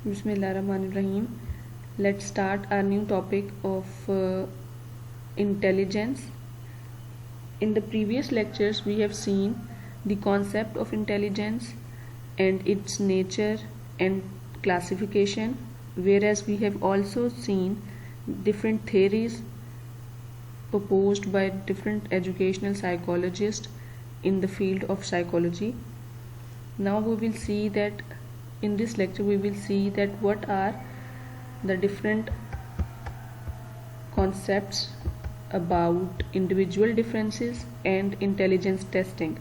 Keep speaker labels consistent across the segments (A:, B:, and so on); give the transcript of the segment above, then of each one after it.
A: Bismillahirrahmanirrahim. Let's start our new topic of intelligence. In the previous lectures, we have seen the concept of intelligence and its nature and classification, whereas we have also seen different theories proposed by different educational psychologists in the field of psychology. Now we will see that in this lecture we will see that what are the different concepts about individual differences and intelligence testing.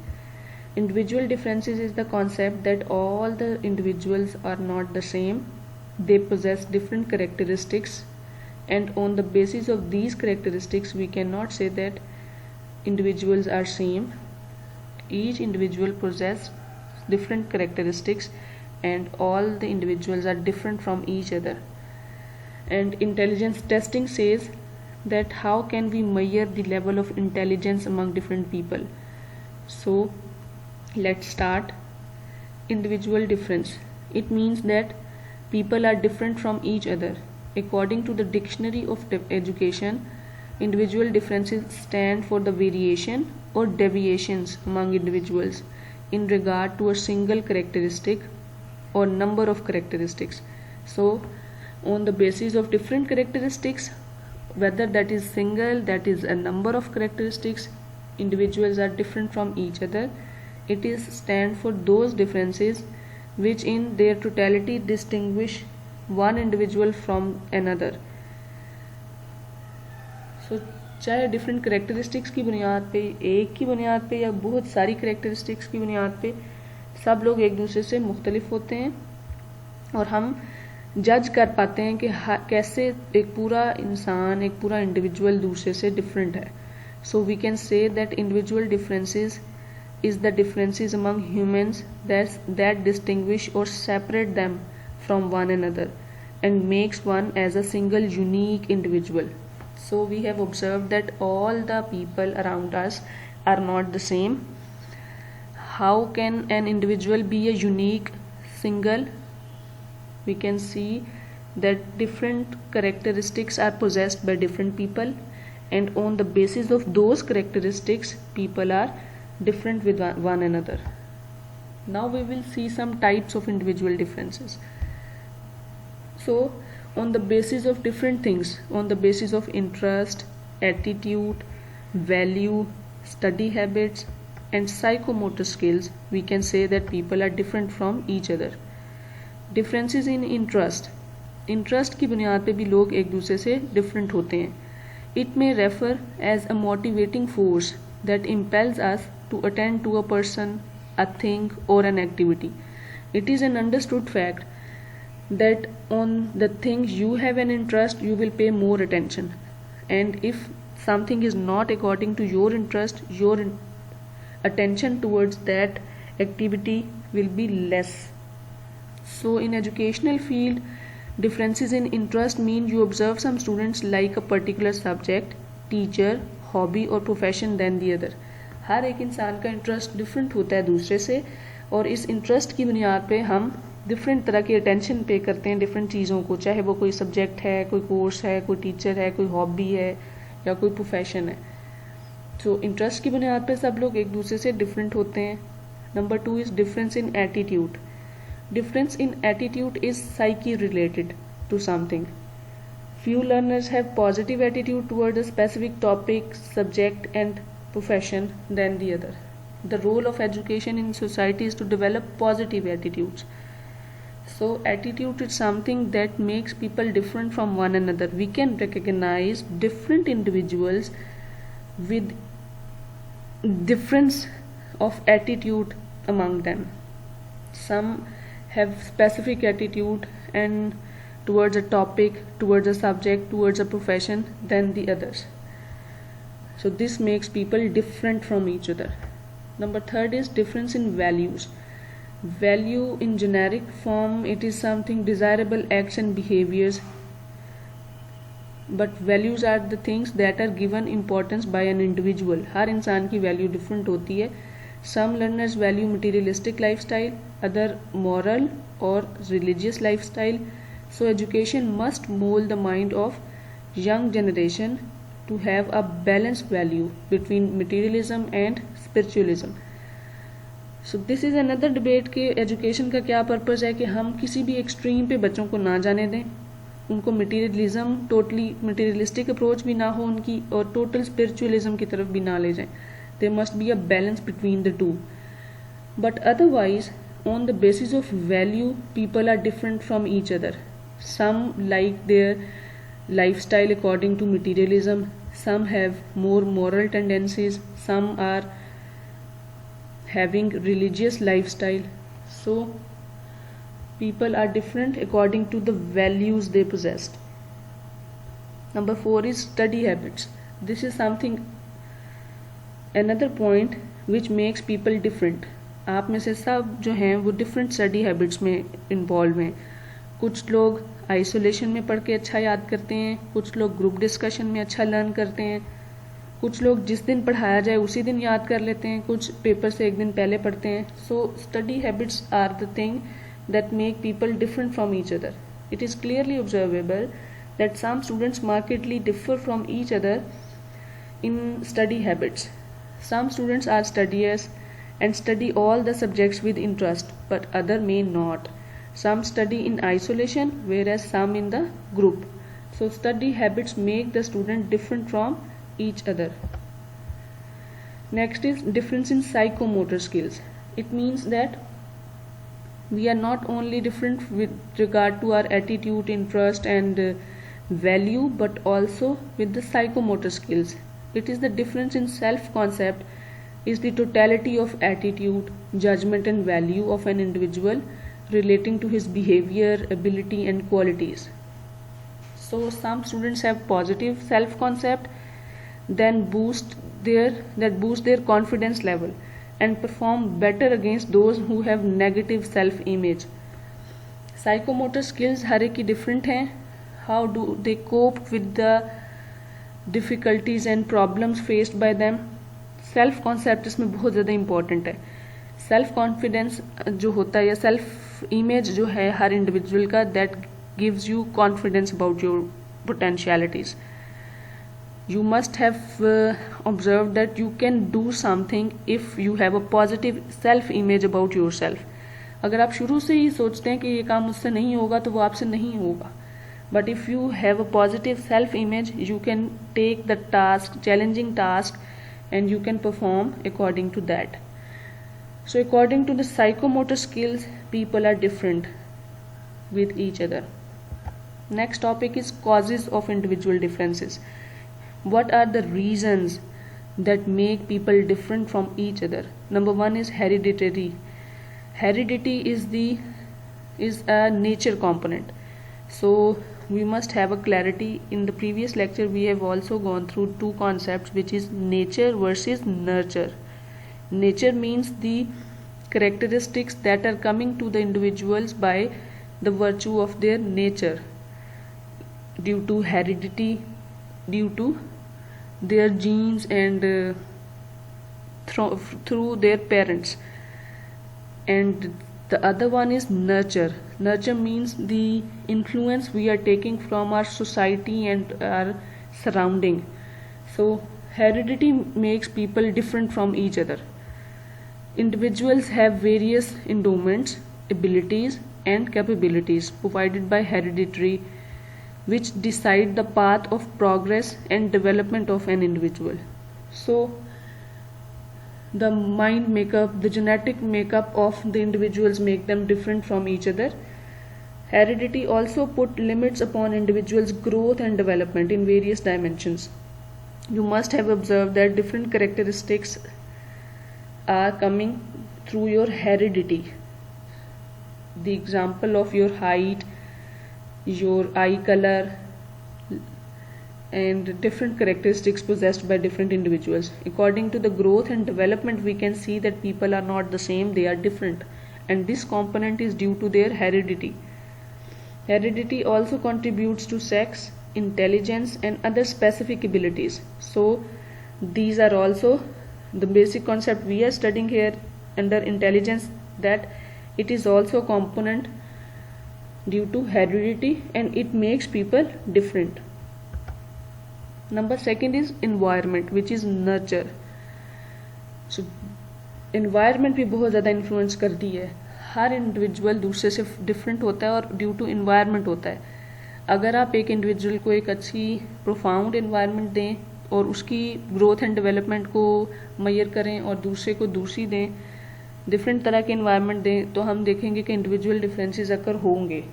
A: Individual differences is the concept that all the individuals are not the same. They possess different characteristics, and on the basis of these characteristics we cannot say that individuals are same. Each individual possesses different characteristics and all the individuals are different from each other. And intelligence testing says that how can we measure the level of intelligence among different people. So let's start. Individual difference. It means that people are different from each other. According to the Dictionary of Education, individual differences stand for the variation or deviations among individuals in regard to a single characteristic or number of characteristics. So on the basis of different characteristics, whether that is single, that is a number of characteristics, individuals are different from each other. It is stand for those differences which in their totality distinguish one individual from another. So चाहे different characteristics की बुनियाद पे, एक की बुनियाद पे या बहुत सारी करेक्टरिस्टिक्स की बुनियाद पे, सब लोग एक दूसरे से मुख्तलिफ होते हैं और हम जज कर पाते हैं कि कैसे एक पूरा इंसान, एक पूरा इंडिविजुअल दूसरे से डिफरेंट है. So we can say that individual differences is the differences among humans that distinguish or separate them from one another and makes one as a single unique individual. So we have observed that all the people around us are not the same. How can an individual be a unique single? We can see that different characteristics are possessed by different people, and on the basis of those characteristics people are different with one another. Now we will see some types of individual differences. So on the basis of different things, on the basis of interest, attitude, value, study habits and psychomotor skills, we can say that people are different from each other. Differences in interest. Interest की बुनियाद पे भी लोग एक दूसरे से different होते हैं. It may refer as a motivating force that impels us to attend to a person, a thing or an activity. It is an understood fact that on the things you have an interest you will pay more attention, and if something is not according to your interest, your attention towards that activity will be less. So in educational field, differences in interest mean you observe some students like a particular subject, teacher, hobby or profession than the other. हर एक इंसान का interest different होता है दूसरे से, और इस interest की बुनियाद पे हम डिफरेंट तरह की अटेंशन पे करते हैं डिफरेंट चीज़ों को, चाहे वो कोई सब्जेक्ट है, कोई कोर्स है, कोई टीचर है, कोई हॉबी है या कोई प्रोफेशन है. तो इंटरेस्ट की बुनियाद पे सब लोग एक दूसरे से डिफरेंट होते हैं. Number 2 is difference in attitude. Difference in attitude is psyche related to something. Few learners have positive attitude toward a specific topic, subject and profession than the other. The role of education in society is to develop positive attitudes. So attitude is something that makes people different from one another. We can recognize different individuals with difference of attitude among them. Some have specific attitude and towards a topic, towards a subject, towards a profession than the others. So this makes people different from each other. Number 3 is difference in values. Value in generic form, it is something desirable acts and behaviors, but values are the things that are given importance by an individual. हर इंसान की value different होती है. Some learners value materialistic lifestyle, other moral or religious lifestyle. So education must mold the mind of young generation to have a balanced value between materialism and spiritualism. So this is another debate कि education का क्या purpose है कि हम किसी भी extreme पे बच्चों को ना जाने दें, उनको मटीरियलिज्म टोटली मटीरियलिस्टिक अप्रोच भी ना हो उनकी और टोटल स्पिरिचुअलिज्म की तरफ भी ना ले जाएं. There must be a balance between the two. But otherwise on the basis of value people are different from each other. Some like their lifestyle according to materialism, some have more moral tendencies, some are having religious lifestyle. So people are different according to the values they possessed. Number 4 is study habits. This is something another point which makes people different. आप में से सब जो हैं वो different study habits में involved हैं. कुछ लोग आइसोलेशन में पढ़ के अच्छा याद करते हैं, कुछ लोग ग्रुप डिस्कशन में अच्छा लर्न करते हैं, कुछ लोग जिस दिन पढ़ाया जाए उसी दिन याद कर लेते हैं, कुछ पेपर से एक दिन पहले पढ़ते हैं. So study habits are the thing that make people different from each other. It is clearly observable that some students markedly differ from each other in study habits. Some students are studious and study all the subjects with interest, but other may not. Some study in isolation whereas some in the group. So study habits make the student different from each other. Next is difference in psychomotor skills. It means that we are not only different with regard to our attitude, interest and value, but also with the psychomotor skills. It is the difference in self-concept is the totality of attitude, judgment and value of an individual relating to his behavior, ability and qualities. So some students have positive self-concept, then boost their confidence level and perform better against those who have negative self-image. Psychomotor skills हर एक की different हैं. How do they cope with the difficulties and problems faced by them? Self concept इसमें बहुत ज़्यादा important है. Self confidence जो होता है या सेल्फ इमेज जो है हर इंडिविजुअल का, that gives you confidence about your potentialities. You must have observe that you can do something if you have a positive self image about yourself. अगर आप शुरू से ही सोचते हैं कि ये काम मुझसे नहीं होगा तो वो आपसे नहीं होगा. But if you have a positive self image you can take the task, challenging task, and you can perform according to that. So according to the psychomotor skills, people are different with each other. Next topic is causes of individual differences. What are the reasons that make people different from each other? Number 1 is hereditary. Heredity is a nature component. So we must have a clarity. In the previous lecture we have also gone through two concepts, which is nature versus nurture. Nature means the characteristics that are coming to the individuals by the virtue of their nature, due to heredity, due to their genes and through their parents. And the other one is nurture. Nurture means the influence we are taking from our society and our surrounding. So heredity makes people different from each other. Individuals have various endowments, abilities and capabilities provided by hereditary, which decide the path of progress and development of an individual. So the mind makeup, the genetic makeup of the individuals make them different from each other. Heredity also put limits upon individuals' growth and development in various dimensions. You must have observed that different characteristics are coming through your heredity. The example of your height, your eye color, and different characteristics possessed by different individuals. According to the growth and development, we can see that people are not the same, they are different, and this component is due to their heredity. Heredity also contributes to sex, intelligence and other specific abilities. So these are also the basic concept we are studying here under intelligence, that it is also a component due to heredity and it makes people different. Number second is environment, which is nurture. So environment भी बहुत ज़्यादा influence करती है. हर individual दूसरे से different होता है और ड्यू टू इन्वायरमेंट होता है. अगर आप एक इंडिविजुअल को एक अच्छी प्रोफाउंड इन्वायरमेंट दें और उसकी ग्रोथ एंड डेवलपमेंट को मेजर करें और दूसरे को दूसरी दें, डिफरेंट तरह के इन्वायरमेंट दें, तो हम देखेंगे कि इंडिविजुअल डिफरेंसेस अकर होंगे.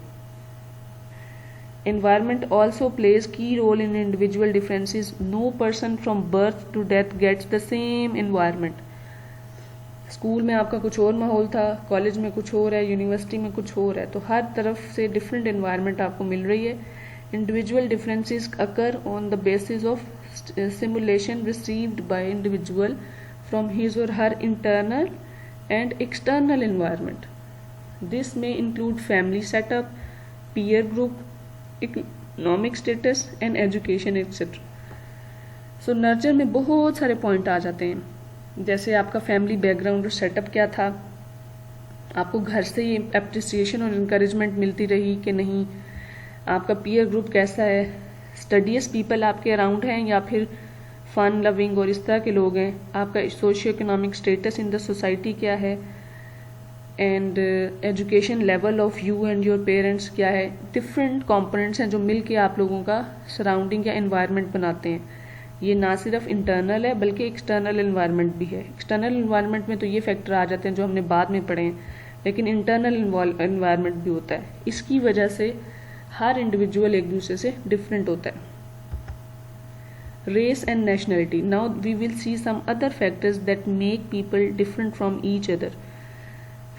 A: Environment also plays key role in individual differences. No person from birth to death gets the same environment. School में आपका कुछ और माहौल था, कॉलेज में कुछ और है, यूनिवर्सिटी में कुछ और है, तो हर तरफ से डिफरेंट एनवायरनमेंट आपको मिल रही है. Individual differences occur on the basis of stimulation received by individual from his or her internal and external environment. This में include family setup, peer group, economic status and education etcetera. So nurture में बहुत सारे point आ जाते हैं, जैसे आपका family background और setup क्या था, आपको घर से ही अप्रिसिएशन और इनकरेजमेंट मिलती रही कि नहीं, आपका पीयर ग्रुप कैसा है, स्टडीज पीपल आपके अराउंड हैं या फिर फन लविंग और इस तरह के लोग हैं, आपका socio economic status in the society क्या है, and education level of you and your parents क्या है. डिफरेंट कंपोनेंट्स हैं जो मिल के आप लोगों का सराउंडिंग या एनवायरनमेंट बनाते हैं. ये ना सिर्फ इंटरनल है बल्कि एक्सटर्नल एनवायरनमेंट भी है. एक्सटर्नल एनवायरनमेंट में तो ये फैक्टर आ जाते हैं जो हमने बाद में पढ़े हैं, लेकिन इंटरनल एनवायरनमेंट भी होता है. इसकी वजह से हर इंडिविजुअल एक दूसरे से डिफरेंट होता है. Race and nationality. Now we will see some other factors that make people different from each other.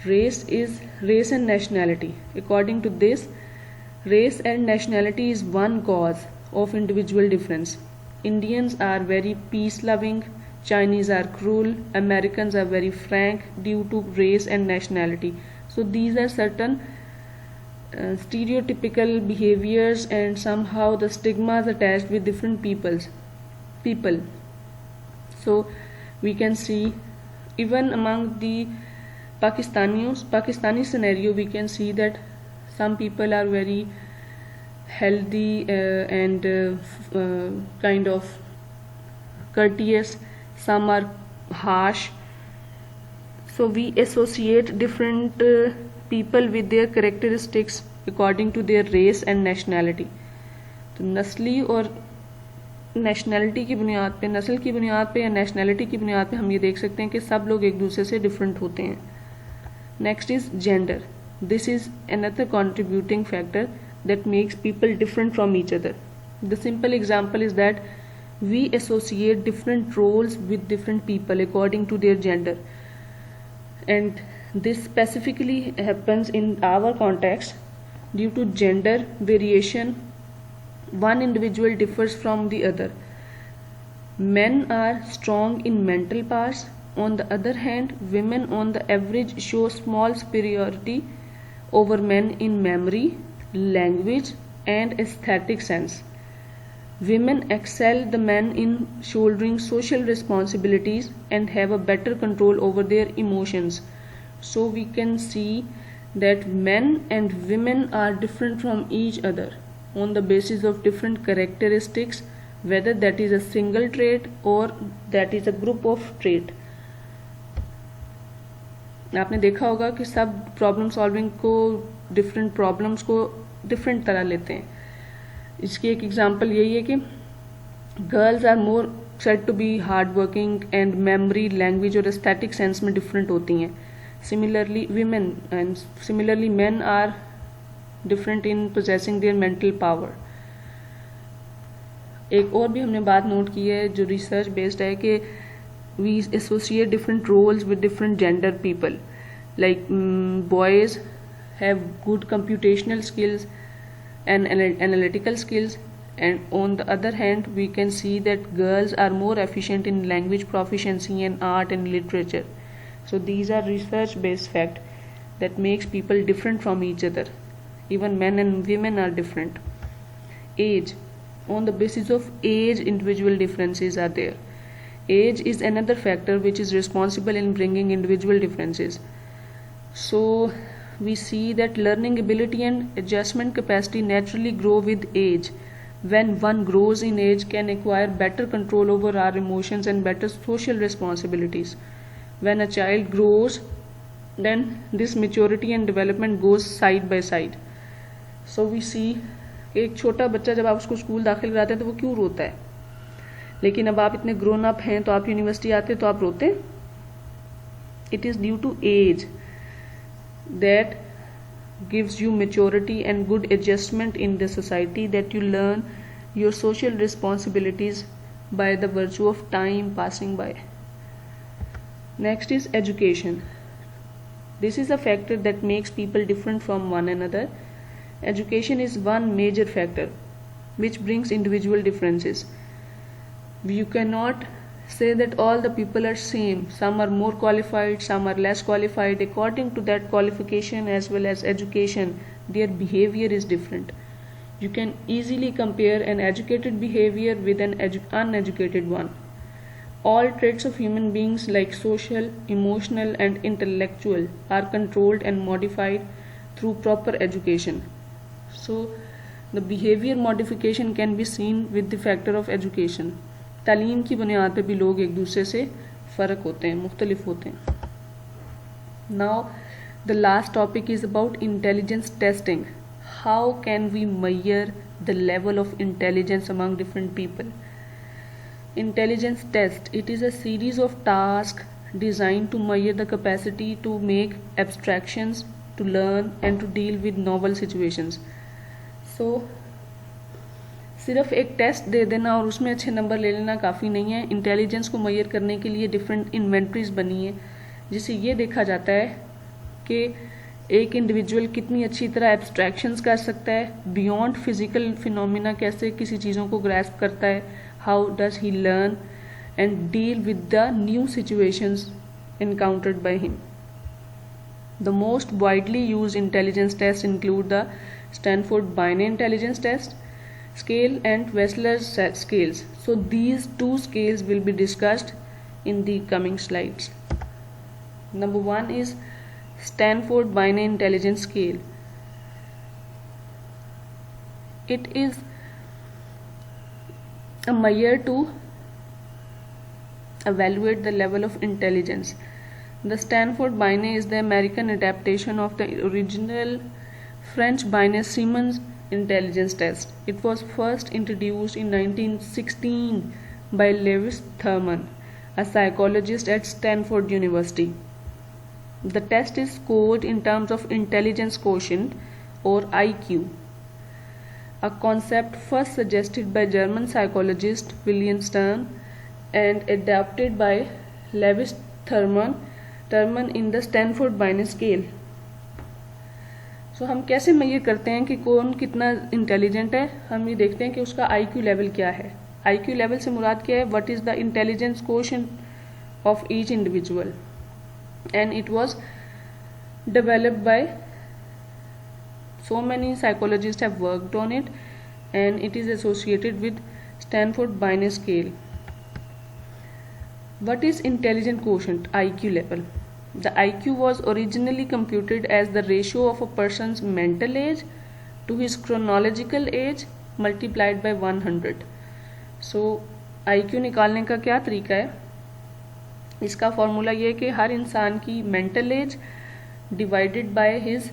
A: Race and nationality. According to this, race and nationality is one cause of individual difference. Indians are very peace loving, Chinese are cruel, Americans are very frank due to race and nationality. So these are certain stereotypical behaviors and somehow the stigmas attached with different people. So we can see even among the Pakistani scenario, we can see that some people are very healthy and kind of courteous, some are harsh. So we associate different people with their characteristics according to their race and nationality. तो नस्ली और nationality की बुनियाद पे, नस्ल की बुनियाद पे या नेशनलिटी की बुनियाद पे हम ये देख सकते हैं कि सब लोग एक दूसरे से डिफरेंट होते हैं. Next is gender. This is another contributing factor that makes people different from each other. The simple example is that we associate different roles with different people according to their gender, and this specifically happens in our context due to gender variation. One individual differs from the other. Men are strong in mental parts. On the other hand, women on the average show small superiority over men in memory, language, and aesthetic sense. Women excel the men in shouldering social responsibilities and have a better control over their emotions. So we can see that men and women are different from each other on the basis of different characteristics, whether that is a single trait or that is a group of traits. आपने देखा होगा कि सब problem solving को, different problems को different तरह लेते हैं. इसकी एक एग्जांपल यही है कि girls are more said to be hard working and memory, language और एस्थेटिक सेंस में डिफरेंट होती हैं. Similarly women and similarly men are different in possessing their mental power. एक और भी हमने बात नोट की है जो रिसर्च बेस्ड है कि we associate different roles with different gender people. Like boys have good computational skills and analytical skills, and on the other hand we can see that girls are more efficient in language proficiency and art and literature. So these are research based facts that makes people different from each other. Even men and women are different. Age. On the basis of age, individual differences are there. Age is another factor which is responsible in bringing individual differences. So we see that learning ability and adjustment capacity naturally grow with age. When one grows in age, can acquire better control over our emotions and better social responsibilities. When a child grows, then this maturity and development goes side by side. So we see एक छोटा बच्चा जब आप उसको school दाखिल कराते हैं तो वो क्यों रोता है, लेकिन अब आप इतने ग्रोन अप हैं तो आप यूनिवर्सिटी आते हैं तो आप रोते हैं. It is due to age that gives you maturity and good adjustment in the society, that you learn your social responsibilities by the virtue of time passing by. Next is education. This is a factor that makes people different from one another. Education is one major factor which brings individual differences. You cannot say that all the people are same. Some are more qualified, some are less qualified. According to that qualification as well as education, their behavior is different. You can easily compare an educated behavior with an uneducated one. All traits of human beings like social, emotional and intellectual are controlled and modified through proper education. So the behavior modification can be seen with the factor of education. तालीम की बुनियाद पे भी लोग एक दूसरे से फ़र्क होते हैं, मुख्तलिफ होते हैं. Now the last topic is about intelligence testing. How can we measure the level of intelligence among different people. Intelligence test, it is a series of task designed to measure the capacity to make abstractions, to learn and to deal with novel situations. So सिर्फ एक test दे देना और उसमें अच्छे number ले लेना काफ़ी नहीं है. इंटेलिजेंस को मेजर करने के लिए डिफरेंट इन्वेंट्रीज बनी है जिससे ये देखा जाता है कि एक इंडिविजुअल कितनी अच्छी तरह एब्स्ट्रैक्शंस कर सकता है, बियॉन्ड फिजिकल फिनोमिना कैसे किसी चीज़ों को ग्रैस्प करता है, how does he learn and deal with the new situations encountered by him. The most widely used intelligence tests include the Stanford Binet Intelligence Test scale and Wechsler's scales. So these two scales will be discussed in the coming slides. Number one is Stanford Binet Intelligence Scale. It is a measure to evaluate the level of intelligence. The Stanford Binet is the American adaptation of the original French Binet-Simons intelligence test. It was first introduced in 1916 by Lewis Thurman, a psychologist at Stanford University. The test is scored in terms of intelligence quotient or IQ, a concept first suggested by German psychologist William Stern and adapted by Lewis Thurman in the Stanford Binet scale. So हम कैसे major करते हैं कि कौन कितना intelligent है. हम ये देखते हैं कि उसका IQ लेवल क्या है. IQ लेवल से मुराद क्या है, what is the intelligence quotient of each individual, and it was developed by so many psychologists have worked on it and it is associated with Stanford Binet scale. What is intelligence quotient, IQ level? The IQ was originally computed as the ratio of a person's mental age to his chronological age multiplied by 100. So IQ निकालने का क्या तरीका है, इसका formula ये है कि हर इंसान की mental age divided by his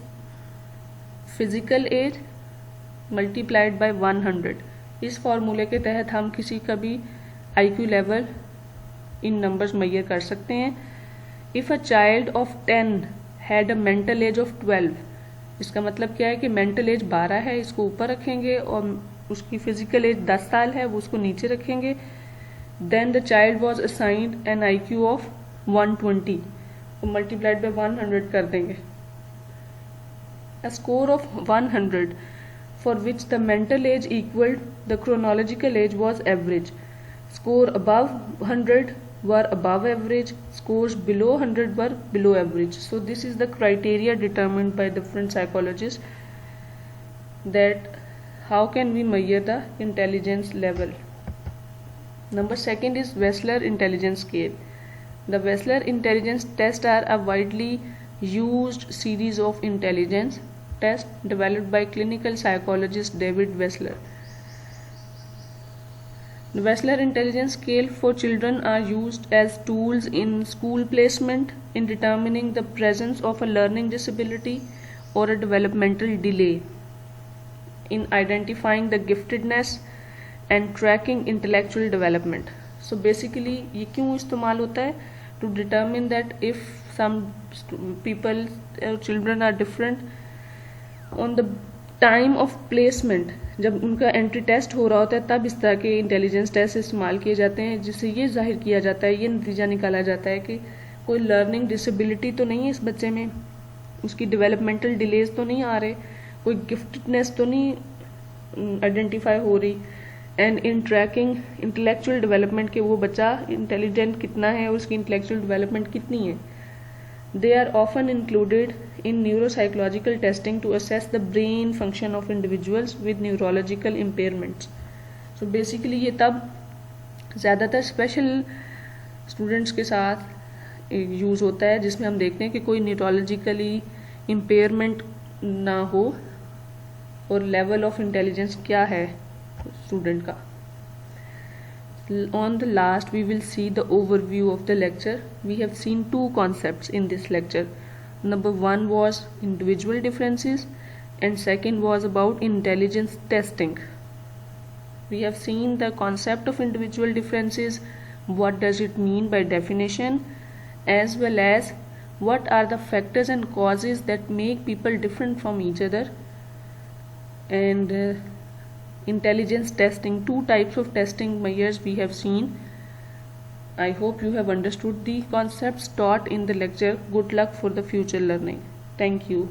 A: physical age multiplied by 100. इस फॉर्मूले के तहत हम किसी का भी IQ level in numbers measure कर सकते हैं. If a child of 10 had a mental age of 12, इसका मतलब क्या है कि मेंटल एज 12 है, इसको ऊपर रखेंगे और उसकी फिजिकल एज 10 साल है, वो उसको नीचे रखेंगे. Then the child was assigned an IQ of 120 और मल्टीप्लाइड बाय 100 कर देंगे. A score of 100 for which the mental age equaled the chronological age was average. Score above 100 were above average, scores below 100 were below average. So this is the criteria determined by different psychologists that how can we measure the intelligence level. Number second is Wechsler Intelligence Scale. The Wechsler Intelligence Tests are a widely used series of intelligence tests developed by clinical psychologist David Wechsler. The Wechsler Intelligence Scale for children are used as tools in school placement in determining the presence of a learning disability or a developmental delay, in identifying the giftedness and tracking intellectual development. So basically ये क्यों इस्तेमाल होता है? To determine that if some people or children are different on the time of placement, जब उनका entry test हो रहा होता है तब इस तरह के इंटेलिजेंस टेस्ट इस्तेमाल किए जाते हैं, जिससे ये जाहिर किया जाता है, ये नतीजा निकाला जाता है कि कोई लर्निंग डिसेबिलिटी तो नहीं है इस बच्चे में, उसकी डेवलपमेंटल डिलेज तो नहीं आ रहे, कोई गिफ्टेडनेस तो नहीं आइडेंटिफाई हो रही, and in tracking intellectual development के वो बच्चा इंटेलिजेंट कितना है और उसकी इंटेलेक्चुअल डेवलपमेंट कितनी है. They are often included in neuropsychological testing to assess the brain function of individuals with neurological impairments. So basically ये तब ज़्यादातर स्पेशल स्टूडेंट्स के साथ यूज़ होता है जिसमें हम देखते हैं कि कोई न्यूरोलॉजिकली इम्पेयरमेंट ना हो और लेवल ऑफ इंटेलिजेंस क्या है स्टूडेंट का. On the last, we will see the overview of the lecture. We have seen two concepts in this lecture. Number one was individual differences and second was about intelligence testing. We have seen the concept of individual differences, what does it mean by definition, as well as what are the factors and causes that make people different from each other, and intelligence testing, two types of testing measures we have seen. I hope you have understood the concepts taught in the lecture. Good luck for the future learning. Thank you.